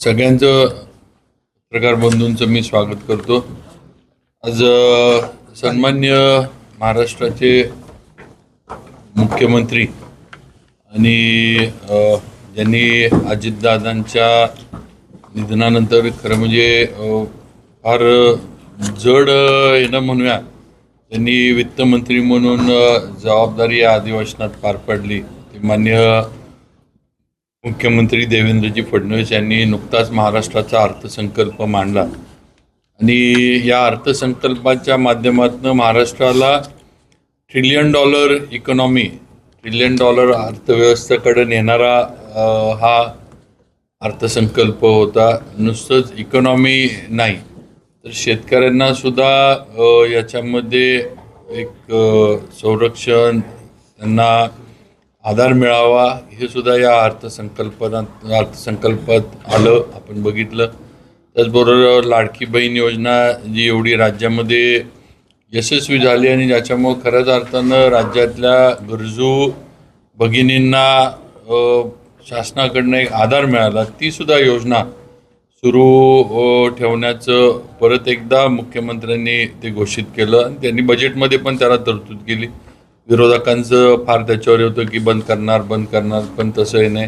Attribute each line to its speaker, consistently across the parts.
Speaker 1: सगळ्यांचं पत्रकार बंधूंचं मी स्वागत करतो। आज सन्मान्य महाराष्ट्राचे मुख्यमंत्री आणि ज्यांनी अजितदादांच्या निधनानंतर खरं म्हणजे फार जड येणं म्हणूया त्यांनी वित्तमंत्री म्हणून जबाबदारी या अधिवेशनात पार पाडली। ते माननीय मुख्यमंत्री देवेंद्रजी फडणवीस यांनी नुकताच महाराष्ट्राचा अर्थसंकल्प मांडला आणि या अर्थसंकल्पाच्या माध्यमातून महाराष्ट्राला $1 ट्रिलियन इकॉनॉमी $1 ट्रिलियन अर्थव्यवस्थेकडे नेणारा हा अर्थसंकल्प होता। नुसतंच इकॉनॉमी नाही तर शेतकऱ्यांना सुद्धा याच्यामध्ये एक संरक्षण, त्यांना आधार मिळावा हे सुद्धा या अर्थसंकल्पात आलं, आपण बघितलं। त्याचबरोबर लाडकी बहीण योजना जी एवढी राज्यामध्ये यशस्वी झाली आणि ज्याच्यामुळे खऱ्याच अर्थानं राज्यातल्या गरजू भगिनींना शासनाकडनं एक आधार मिळाला, ती सुद्धा योजना सुरू ठेवण्याचं परत एकदा मुख्यमंत्र्यांनी ते घोषित केलं आणि त्यांनी बजेटमध्ये पण त्याला तरतूद केली। विरोधकांचं फार त्याच्यावर होतं की बंद करणार, पण तसं नाही।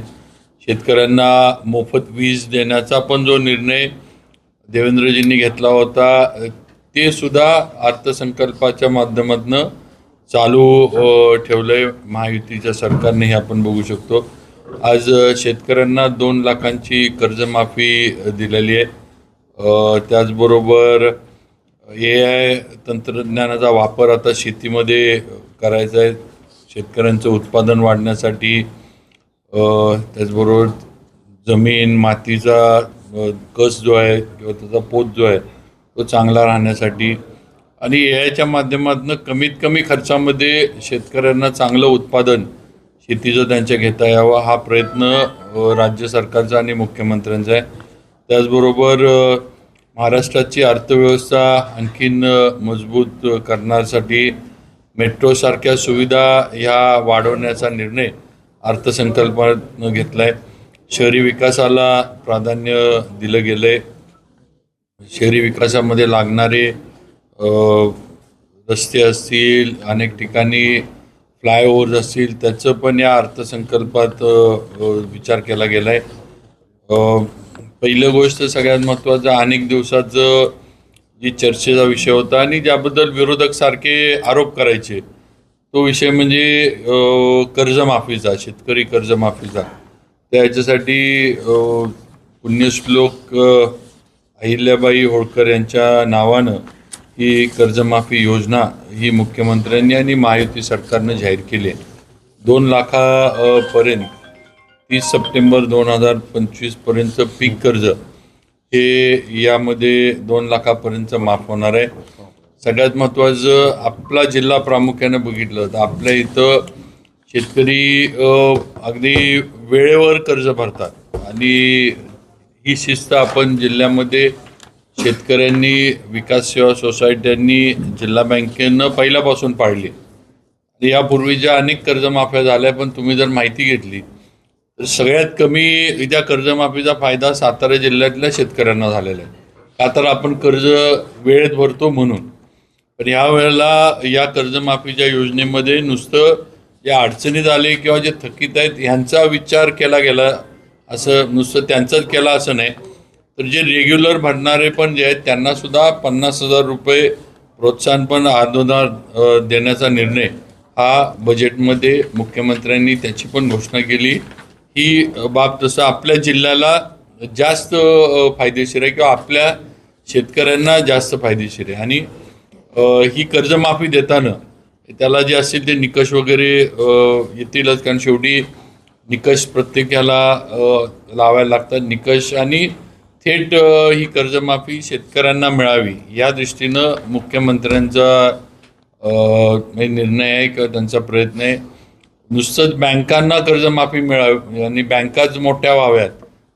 Speaker 1: शेतकऱ्यांना मोफत वीज देण्याचा पण जो निर्णय देवेंद्रजींनी घेतला होता ते सुद्धा अर्थसंकल्पाच्या माध्यमातून चालू ठेवलंय महायुतीच्या सरकारने, हे आपण बघू शकतो। आज शेतकऱ्यांना 2 लाखांची कर्जमाफी दिलेली आहे। त्याचबरोबर AI तंत्रज्ञानाचा वापर आता शेतीमध्ये करायचा आहे शेतकऱ्यांचं उत्पादन वाढण्यासाठी। त्याचबरोबर जमीन मातीचा कस जो आहे किंवा त्याचा पोत जो आहे तो चांगला राहण्यासाठी आणि AIच्या माध्यमातून कमीत कमी खर्चामध्ये शेतकऱ्यांना चांगलं उत्पादन शेतीचं त्यांच्या घेता यावं, हा प्रयत्न राज्य सरकारचा आणि मुख्यमंत्र्यांचा आहे। त्याचबरोबर महाराष्ट्राची अर्थव्यवस्था आणखीन मजबूत करण्यासाठी मेट्रोसारख्या सुविधा ह्या वाढवण्याचा निर्णय अर्थसंकल्पानं घेतला आहे। शहरी विकासाला प्राधान्य दिलं गेलं आहे। शहरी विकासामध्ये लागणारे रस्ते असतील, अनेक ठिकाणी फ्लायओव्हर्स असतील, त्याचं पण या अर्थसंकल्पात विचार केला गेला आहे। पहिलं गोष्ट सगळ्यात महत्त्वाचं, अनेक दिवसाचं जी चर्चेचा विषय होता आणि ज्याबद्दल विरोधक सारखे आरोप करायचे तो विषय म्हणजे कर्जमाफीचा, शेतकरी कर्जमाफीचा। त्याच्यासाठी पुण्यश्लोक अहिल्याबाई होळकर यांच्या नावानं ही कर्जमाफी योजना ही मुख्यमंत्र्यांनी आणि महायुती सरकारनं जाहीर केली आहे। 2 लाखापर्यंत 30 सप्टेंबर 2025 पर्यंत पीक कर्ज हे यामध्ये 2 लाखापर्यंत माफ होणार आहे। सगळ्यात महत्त्वाचं, आपला जिल्हा प्रामुख्याने बघितलं तर आपल्या इथं शेतकरी अगदी वेळेवर कर्ज भरतात आणि ही शिस्त आपण जिल्ह्यामध्ये शेतकऱ्यांनी, विकास सेवा सोसायट्यांनी, जिल्हा बँकेनं पहिल्यापासून पाळली। यापूर्वीच्या अनेक कर्जमाफ्या झाल्या, पण तुम्ही जर माहिती घेतली तर सगळ्यात कमी त्या कर्जमाफीचा फायदा सातारा जिल्ह्यातल्या शेतकऱ्यांना झालेला आहे, का तर आपण कर्ज वेळेत भरतो म्हणून। पण ह्या वेळेला या कर्जमाफीच्या योजनेमध्ये नुसतं या अडचणीत आले किंवा जे थकीत आहेत ह्यांचा विचार केला गेला, असं नुसतं त्यांचाच केला असं नाही, तर जे रेग्युलर भरणारे पण जे आहेत त्यांना सुद्धा 50,000 रुपये प्रोत्साहन पण अनुदान देण्याचा निर्णय हा बजेटमध्ये मुख्यमंत्र्यांनी त्याची पण घोषणा केली। ही बाब तसं आपल्या जिल्ह्याला जास्त फायदेशीर आहे किंवा आपल्या शेतकऱ्यांना जास्त फायदेशीर आहे आणि ही कर्जमाफी देताना त्याला जे असतील ते निकष वगैरे येतीलच, कारण शेवटी निकष प्रत्येकाला लावायला लागतात निकष, आणि थेट ही कर्जमाफी शेतकऱ्यांना मिळावी या दृष्टीनं मुख्यमंत्र्यांचा निर्णय आहे किंवा त्यांचा प्रयत्न आहे। नुसतंच बँकांना कर्जमाफी मिळावी आणि बँकाच मोठ्या व्हाव्यात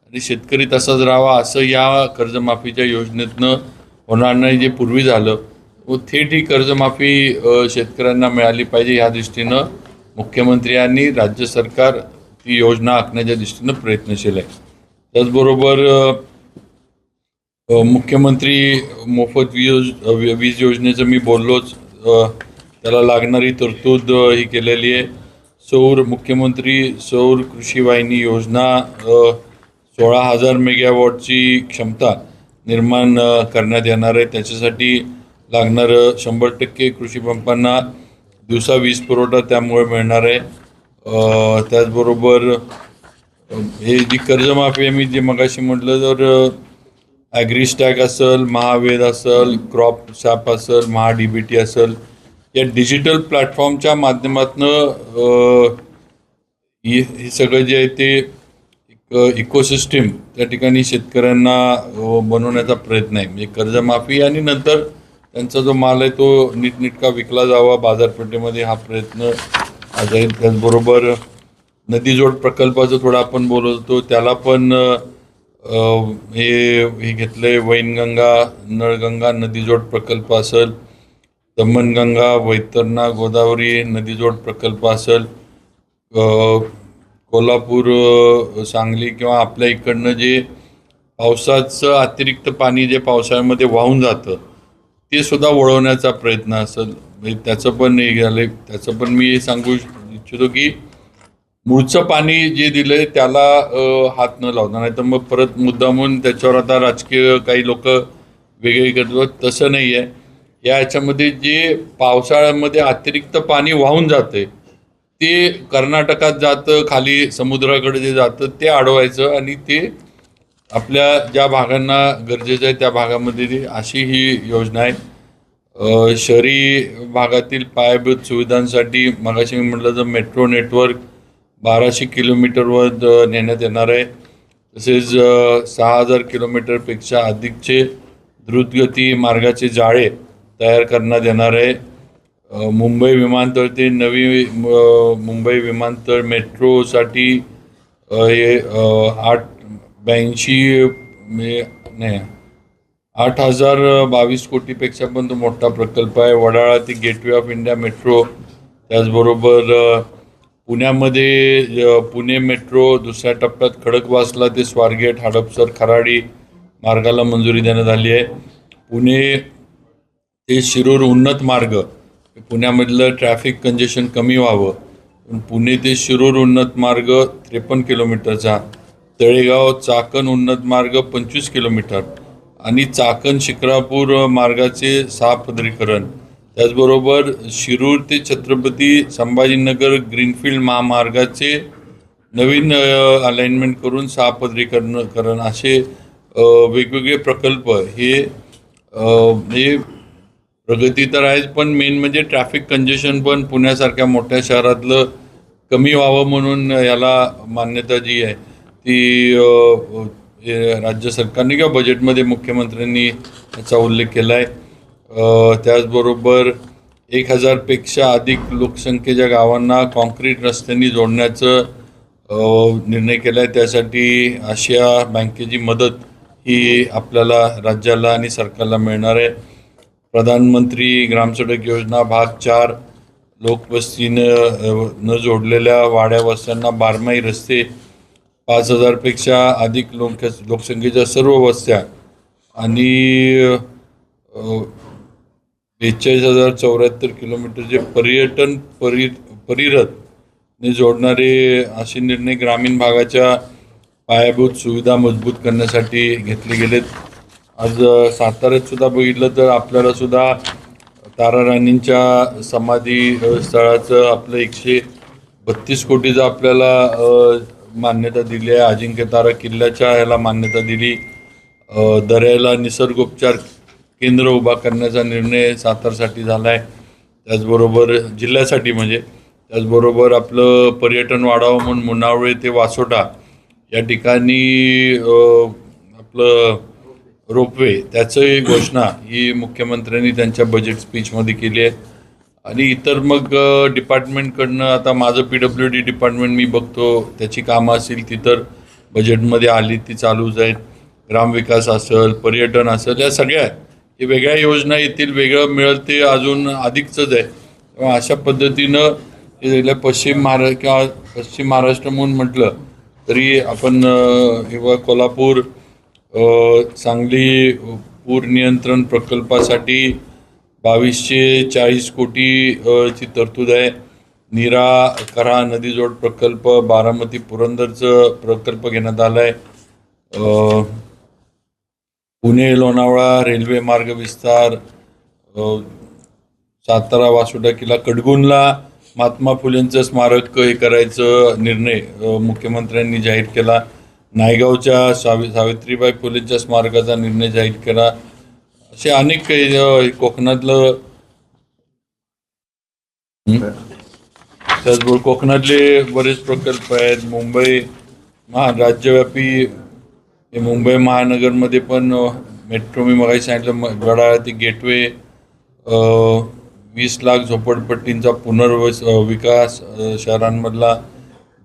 Speaker 1: आणि शेतकरी तसाच राहावा असं या कर्जमाफीच्या योजनेतनं होणार नाही, जे पूर्वी झालं। व थेट ही कर्जमाफी शेतकऱ्यांना मिळाली पाहिजे या दृष्टीनं मुख्यमंत्री आणि राज्य सरकार ती योजना आखण्याच्या दृष्टीनं प्रयत्नशील आहे। त्याचबरोबर मुख्यमंत्री मोफत वीज योजनेचं मी बोललोच. त्याला लागणारी तरतूद ही केलेली आहे. मुख्यमंत्री सौर कृषी वाहिनी योजना 16,000 मेगावॉटची क्षमता निर्माण करण्यात येणार आहे. त्याच्यासाठी लागणारं 100% कृषी पंपांना दिवसा वीज पुरवठा त्यामुळे मिळणार आहे. त्याचबरोबर हे जी कर्जमाफी आहे, मी जे मगाशी म्हटलं, तर ॲग्रीस्टॅक असेल, महावेद असेल, क्रॉप सॅप असेल, DBT असेल, या डिजिटल प्लॅटफॉर्मच्या माध्यमातून हे सगळं जे आहे ते एक इकोसिस्टीम त्या ठिकाणी शेतकऱ्यांना बनवण्याचा प्रयत्न आहे. म्हणजे कर्जमाफी आणि नंतर त्यांचा जो माल आहे तो नीटनेटका विकला जावा बाजारपेठेमध्ये, हा प्रयत्न आज आहे. त्याचबरोबर नदीजोड प्रकल्पाचं थोडं आपण बोलतो, त्याला पण हे घेतलंय. वैनगंगा, नळगंगा नदीजोड प्रकल्प असेल, दमणगंगा, वैतरणा गोदावरी नदीजोड प्रकल्प असेल, कोल्हापूर, सांगली किंवा आपल्या इकडनं जे पावसाचं अतिरिक्त पाणी जे पावसाळ्यामध्ये वाहून जातं ते सुद्धा वळवण्याचा प्रयत्न असेल. म्हणजे त्याचं पण हे झालं. त्याचं पण मी सांगू इच्छितो की मूळचं पाणी जे दिलंय त्याला हात न लावता, नाही तर मग परत मुद्दामून त्याच्यावर आता राजकीय काही लोक वेगळे करतात. तसं नाही आहे. याच्यामध्ये जे पावसाळ्यामध्ये अतिरिक्त पाणी वाहून जाते ते कर्नाटकात जातं, खाली समुद्राकडे जे जातं ते अडवायचं आणि ते आपल्या ज्या भागांना गरजेचं आहे त्या भागामध्ये अशी ही योजना आहे. शहरी भागातील पायाभूत सुविधांसाठी मगाशी मी म्हटलं तर मेट्रो नेटवर्क 1200 किलोमीटरवर नेण्यात येणार आहे. तसेच 6,000 किलोमीटरपेक्षा अधिकचे द्रुतगती मार्गाचे जाळे तयार करण्यात येणार आहे. मुंबई विमानतळ ते नवी मुंबई विमानतळ मेट्रोसाठी हे 8,022 कोटीपेक्षा पण तो मोठा प्रकल्प आहे. वडाळा ते गेटवे ऑफ इंडिया मेट्रो, त्याचबरोबर पुण्यामध्ये पुणे मेट्रो दुसऱ्या टप्प्यात खडकवासला ते स्वारगेट, हडपसर, खराडी मार्गाला मंजुरी देण्यात आली आहे. पुणे ते शिरूर उन्नत मार्ग, पुण्यामधलं ट्रॅफिक कंजेशन कमी व्हावं, पुणे ते शिरूर उन्नत मार्ग 53 किलोमीटरचा, तळेगाव चाकण उन्नत मार्ग 25 किलोमीटर आणि चाकण शिक्रापूर मार्गाचे 6 पदरीकरण. त्याचबरोबर शिरूर ते छत्रपती संभाजीनगर ग्रीनफील्ड महामार्गाचे नवीन अलाइनमेंट करून 6 पदरीकरण असे वेगवेगळे प्रकल्प हे प्रगती तर आहेच, पण मेन म्हणजे ट्रॅफिक कंजेशन पण पुण्यासारख्या मोठ्या शहरातलं कमी व्हावं म्हणून याला मान्यता जी आहे ती राज्य सरकारने किंवा बजेटमध्ये मुख्यमंत्र्यांनी याचा उल्लेख केला आहे. त्याचबरोबर 1,000पेक्षा अधिक लोकसंख्येच्या गावांना कॉन्क्रीट रस्त्यांनी जोडण्याचं निर्णय केला आहे. त्यासाठी आशिया बँकेची मदत ही आपल्याला राज्याला आणि सरकारला मिळणार आहे. प्रधानमंत्री ग्रामसडक योजना भाग 4, लोकवस्तीनं न जोडलेल्या वाड्या वस्त्यांना बारमाही रस्ते, 5,000पेक्षा अधिक लोकसंख्येच्या सर्व वस्त्या आणि 42,074 किलोमीटरचे पर्यटन परिरथने जोडणारे असे निर्णय ग्रामीण भागाच्या पायाभूत सुविधा मजबूत करण्यासाठी घेतले गेलेत. आज साताऱ्यात सुद्धा बघितलं तर आपल्याला सुद्धा तारा राणींच्या समाधी स्थळाचं आपलं 132 कोटीचं आपल्याला मान्यता दिली आहे. अजिंक्यतारा किल्ल्याच्या ह्याला मान्यता दिली. दर्याला निसर्गोपचार केंद्र उभा करण्याचा निर्णय सातारसाठी झाला आहे. त्याचबरोबर जिल्ह्यासाठी त्याचबरोबर आपलं पर्यटन वाढावं म्हणून मुनावळे ते वासोटा या ठिकाणी आपलं रोपवे त्याची घोषणा ही मुख्यमंत्र्यांनी त्यांच्या बजेट स्पीचमध्ये केली आहे. आणि इतर मग डिपार्टमेंटकडनं आता माझं PWD डिपार्टमेंट मी बघतो, त्याची कामं असतील ती तर बजेटमध्ये आली ती चालूच आहेत. ग्रामविकास असेल, पर्यटन असेल, या सगळ्या हे वेगळ्या योजना येतील, वेगळं मिळेल ते अजून अधिकचंच आहे. अशा पद्धतीनं पश्चिम महाराष्ट्र म्हणून म्हटलं तरी आपण किंवा कोल्हापूर सांगली पूर नियंत्रण प्रकल्पासाठी 2240 कोटी ची तरतूद आहे. नीरा कऱ्हा नदीजोड प्रकल्प, बारामती पुरंदरचं प्रकल्प घेण्यात आला आहे. पुणे लोणावळा रेल्वे मार्ग विस्तार, सातारा वासोटा किल्ला, कडगुनला महात्मा फुलेंचं स्मारक हे करायचं निर्णय मुख्यमंत्र्यांनी जाहीर केला. नायगावच्या सावित्रीबाई फुलेंच्या स्मारकाचा निर्णय जाहीर केला. असे अनेक काही कोकणातलं त्याचबरोबर कोकणातले बरेच प्रकल्प आहेत. मुंबई राज्यव्यापी मुंबई महानगरमध्ये पण मेट्रो, मी मगाशी सांगितलं गडाळा ते गेटवे, 20 लाख झोपडपट्टींचा विकास, शहरांमधला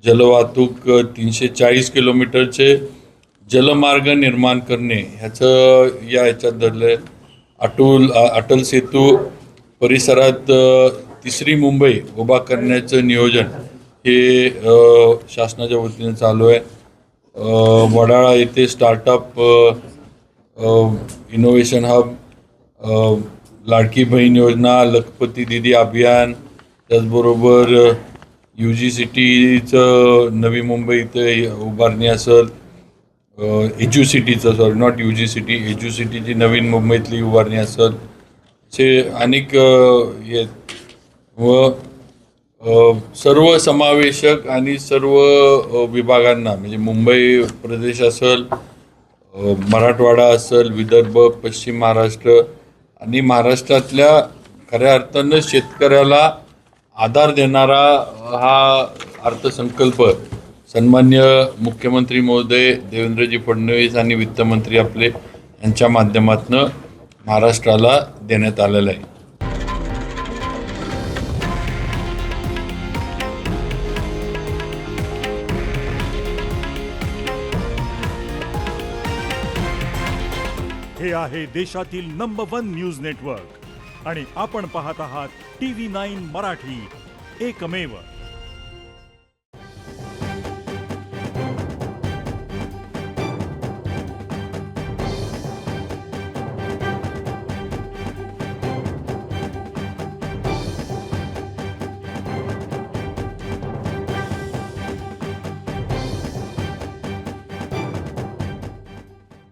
Speaker 1: जलवाहतूक, 340 किलोमीटरचे जलमार्ग निर्माण करणे ह्याचं ह्याच्यात धरलं. अटल सेतू परिसरात 3री मुंबई उभा करण्याचं नियोजन हे शासनाच्या वतीने चालू आहे. वडाळा येथे startup innovation hub, Ladki Bahin योजना, लखपती दीदी अभियान, त्याचबरोबर UGCTचं नवी मुंबई इथे उभारणी असेल, एज्युसिटीची नवीन मुंबईतली उभारणी असेल, असे अनेक व सर्व समावेशक आणि सर्व विभागांना म्हणजे मुंबई प्रदेश असेल, मराठवाडा असेल, विदर्भ, पश्चिम महाराष्ट्र आणि महाराष्ट्रातल्या खऱ्या अर्थानं शेतकऱ्याला आधार देणारा हा अर्थसंकल्प सन्मान्य मुख्यमंत्री महोदय देवेंद्रजी फडणवीस आणि वित्तमंत्री आपले यांच्या माध्यमातून महाराष्ट्राला देण्यात आलेला आहे.
Speaker 2: हे आहे देशातील नंबर 1 न्यूज नेटवर्क आणि आपण पाहत आहात TV9 मराठी, एकमेव.